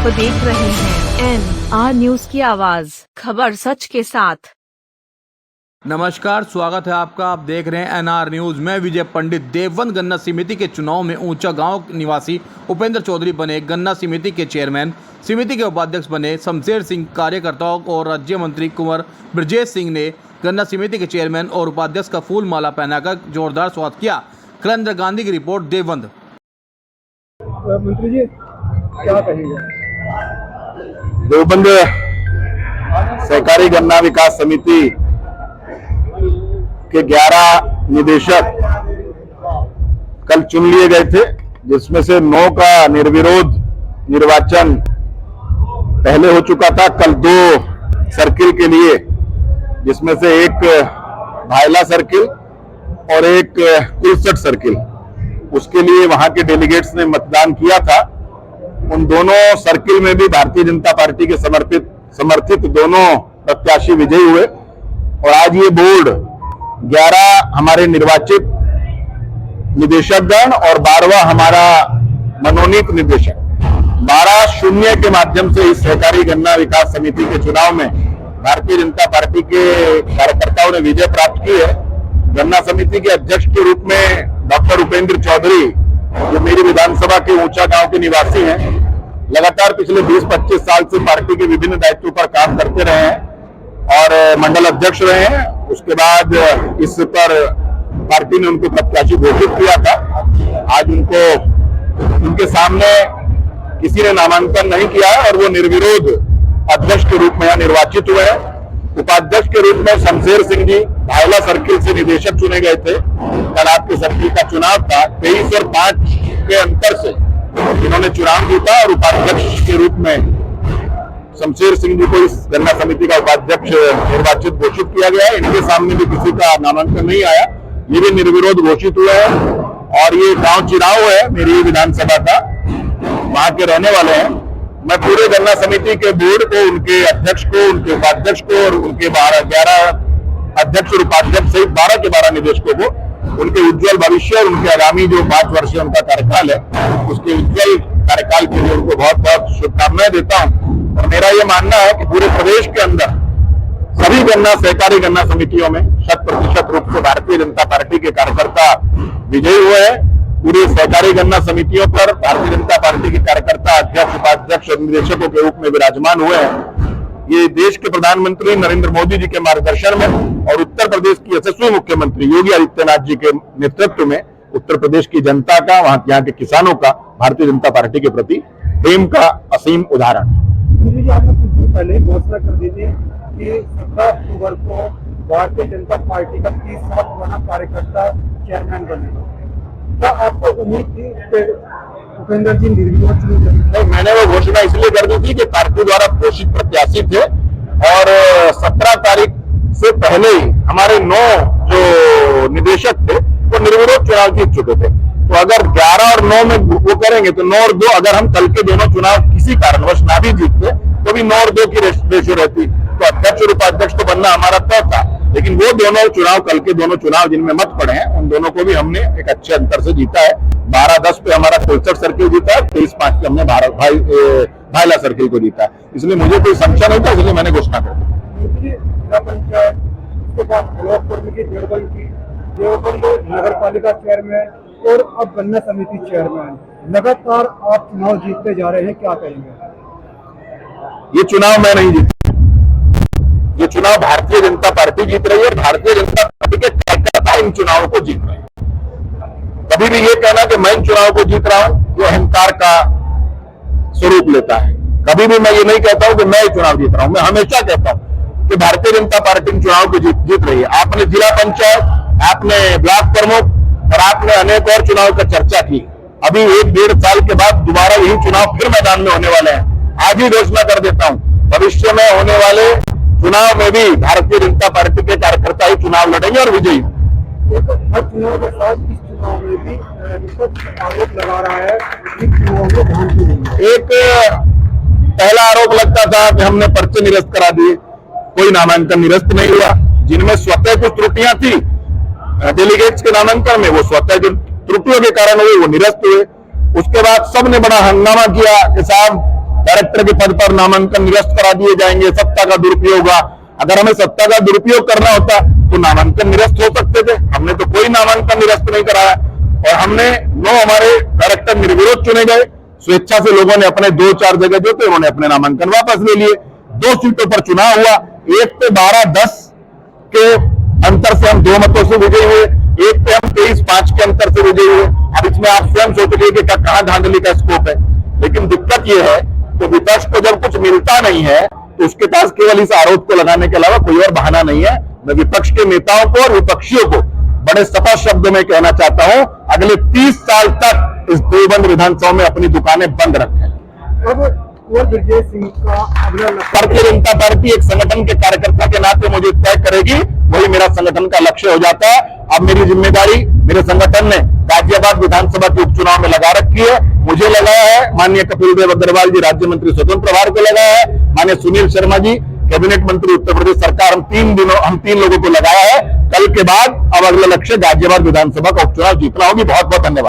देख रहे हैं NR न्यूज की आवाज, खबर सच के साथ। नमस्कार, स्वागत है आपका। आप देख रहे हैं NR न्यूज। मैं विजय पंडित। देवबंद गन्ना समिति के चुनाव में ऊंचा गांव निवासी उपेंद्र चौधरी बने गन्ना समिति के चेयरमैन। समिति के उपाध्यक्ष बने शमशेर सिंह। कार्यकर्ताओं और राज्य मंत्री कुंवर ब्रजेश सिंह ने गन्ना समिति के चेयरमैन और उपाध्यक्ष का फूल माला पहनाकर जोरदार स्वागत किया। कलेंद्र गांधी की रिपोर्ट, देवबंद। मंत्री जी, क्या कहेंगे? देवबंद सहकारी गन्ना विकास समिति के 11 निदेशक कल चुन लिए गए थे, जिसमें से 9 का निर्विरोध निर्वाचन पहले हो चुका था। कल 2 सर्किल के लिए, जिसमें से एक भायला सर्किल और एक कुलसट सर्किल, उसके लिए वहां के डेलीगेट्स ने मतदान किया था। उन दोनों सर्किल में भी भारतीय जनता पार्टी के समर्थित दोनों प्रत्याशी विजयी हुए। और आज ये बोर्ड 11 हमारे निर्वाचित निदेशकगण और 12वां हमारा मनोनीत निदेशक 12-0 के माध्यम से इस सहकारी गन्ना विकास समिति के चुनाव में भारतीय जनता पार्टी के कार्यकर्ताओं ने विजय प्राप्त की है। गन्ना समिति के अध्यक्ष के रूप में डॉक्टर उपेंद्र चौधरी, जो मेरी विधानसभा के ऊंचा गांव के निवासी हैं, लगातार पिछले 20-25 साल से पार्टी के विभिन्न दायित्वों पर काम करते रहे हैं और मंडल अध्यक्ष रहे हैं। उसके बाद इस पर पार्टी ने उनको प्रत्याशी घोषित किया था। आज उनके सामने किसी ने नामांकन नहीं किया है और वो निर्विरोध अध्यक्ष के रूप में यहाँ निर्वाचित हुए हैं। उपाध्यक्ष के रूप में शमशेर सिंह जी भायला सर्किल से निदेशक चुने गए थे। कल आपके सर्किल का चुनाव था, 23 और 5 के अंतर से इन्होंने चुनाव जीता और उपाध्यक्ष के रूप में शमशेर सिंह जी को इस गन्ना समिति का उपाध्यक्ष निर्वाचित घोषित किया गया है। इनके सामने भी किसी का नामांकन नहीं आया, ये भी निर्विरोध घोषित हुए हैं। और ये गांव चिराव है मेरी विधानसभा का, वहां के रहने वाले हैं। मैं पूरे गन्ना समिति के बोर्ड को, उनके अध्यक्ष को, उनके उपाध्यक्ष को और उनके 11 अध्यक्ष और उपाध्यक्ष सहित 12 के 12 निदेशकों को उनके उज्जवल भविष्य और उनके आगामी जो 5 वर्ष उनका कार्यकाल है, उसके उज्जवल कार्यकाल के लिए उनको बहुत बहुत शुभकामनाएं देता हूं। और मेरा ये मानना है कि पूरे प्रदेश के अंदर सभी सहकारी गन्ना समितियों में 100% रूप से भारतीय जनता पार्टी के कार्यकर्ता विजयी हुए हैं। पूरे सहकारी गन्ना समितियों पर भारतीय जनता पार्टी के कार्यकर्ता अध्यक्ष, उपाध्यक्ष और निदेशकों के रूप में विराजमान हुए हैं। ये देश के प्रधानमंत्री नरेंद्र मोदी जी के मार्गदर्शन में और उत्तर प्रदेश की यशस्वी मुख्यमंत्री योगी आदित्यनाथ जी के नेतृत्व में उत्तर प्रदेश की जनता का, यहाँ के किसानों का भारतीय जनता पार्टी के प्रति प्रेम का असीम उदाहरण। आपने कुछ दिन पहले घोषणा कर दी थी कि 17 अक्टूबर को भारतीय जनता पार्टी का 30 पुराना कार्यकर्ता चेयरमैन बनेगा। क्या आपको उम्मीद थी कि उपेंद्र जी निर्विरोध चुने जाएंगे? मैंने वो घोषणा इसलिए कर दी थी कि पार्टी द्वारा घोषित प्रत्याशी थे और 17 तारीख से पहले ही हमारे 9 जो निदेशक थे वो निर्विरोध चुनाव जीत चुके थे। तो अगर 11 और 9 में वो करेंगे तो 9 और 2, अगर हम कल के दोनों चुनाव किसी कारणवश ना भी जीतते तो भी 9 और 2 की रेशो रहती, तो अध्यक्ष और उपाध्यक्ष तो बनना हमारा तय था। लेकिन वो दोनों चुनाव, कल के दोनों चुनाव जिनमें मत पड़े हैं, उन दोनों को भी हमने एक अच्छे अंतर से जीता है। 12-10 पे हमारा कुलसट सर्किल जीता है, 23-5 पे हमने भायला सर्किल को जीता है। इसलिए मुझे कोई संशय नहीं था, इसलिए मैंने घोषणा कर दी। जिला पंचायत, उसके बाद ब्लॉक की देवबंद नगर पालिका चेयरमैन और अब गन्ना समिति चेयरमैन, लगातार आप चुनाव जीतते जा रहे हैं, क्या कहेंगे? ये चुनाव मैं नहीं जीता, ये चुनाव भारतीय जनता पार्टी जीत रही है। भारतीय जनता पार्टी के कार्यकर्ता इन चुनावों को जीत रहे हैं। कभी भी ये कहना कि मैं इन चुनाव को जीत रहा हूं, ये अहंकार का स्वरूप लेता है। कभी भी मैं ये नहीं कहता हूं कि मैं ये चुनाव जीत रहा हूं। मैं हमेशा कहता हूं कि भारतीय जनता पार्टी इन चुनाव को जीत रही है। आपने जिला पंचायत, आपने ब्लॉक प्रमुख और आपने अनेक और चुनाव का चर्चा की। अभी 1-1.5 साल के बाद दोबारा यही चुनाव फिर मैदान में होने वाले हैं। आज ही घोषणा कर देता हूं, भविष्य में होने वाले चुनाव में भी भारतीय जनता पार्टी के कार्यकर्ता ही चुनाव लड़ेंगे और विजयी। हर चुनाव के साथ इस चुनाव में भी आरोप लगा रहा है कि चुनाव में धान की नहीं। एक पहला आरोप लगता था कि हमने पर्चे निरस्त करा दिए, कोई नामांकन निरस्त नहीं हुआ। जिनमें स्वतः कुछ त्रुटियां थी डेलीगेट्स के नामांकन में, वो स्वतः जो त्रुटियों के कारण हुए वो निरस्त हुए। उसके बाद सबने बड़ा हंगामा किया कि साहब डायरेक्टर के पद पर नामांकन निरस्त करा दिए जाएंगे, सत्ता का दुरुपयोग होगा। अगर हमें सत्ता का दुरुपयोग करना होता तो नामांकन निरस्त हो सकते थे। हमने तो कोई नामांकन निरस्त नहीं कराया और हमने 9 हमारे डायरेक्टर निर्विरोध चुने गए। स्वेच्छा से लोगों ने अपने 2-4 जगह जो थे उन्होंने अपने नामांकन वापस ले लिए। 2 सीटों पर चुनाव हुआ, एक पे 12-10 के अंतर से हम 2 मतों से विजयी हुए, एक पे हम 23-5 के अंतर से विजयी हुए। अब इसमें आप स्वयं सोचिए कि कहां धांधली का स्कोप है। लेकिन दिक्कत यह है कि विपक्ष को जब कुछ मिलता नहीं है तो उसके पास केवल इस आरोप को लगाने के अलावा कोई और बहाना नहीं है। मैं विपक्ष के नेताओं को और विपक्षियों को बड़े स्पष्ट शब्दों में कहना चाहता हूं, अगले 30 साल तक इस देवबंद विधानसभा में अपनी दुकानें बंद रखें। अब कुंवर ब्रजेश सिंह का अगला लक्ष्य भारतीय जनता पार्टी एक संगठन के कार्यकर्ता के नाते मुझे तय करेगी, वही मेरा संगठन का लक्ष्य हो जाता है। अब मेरी जिम्मेदारी मेरे संगठन ने गाजियाबाद विधानसभा के उपचुनाव में लगा रखी है। मुझे लगाया है, माननीय कपिल देव अग्रवाल जी राज्य मंत्री स्वतंत्र प्रभार को लगाया है, माननीय सुनील शर्मा जी कैबिनेट मंत्री उत्तर प्रदेश सरकार, हम तीन लोगों को लगाया है। कल के बाद अब अगला लक्ष्य गाजियाबाद विधानसभा का उपचुनाव जीतना होगी। बहुत बहुत धन्यवाद।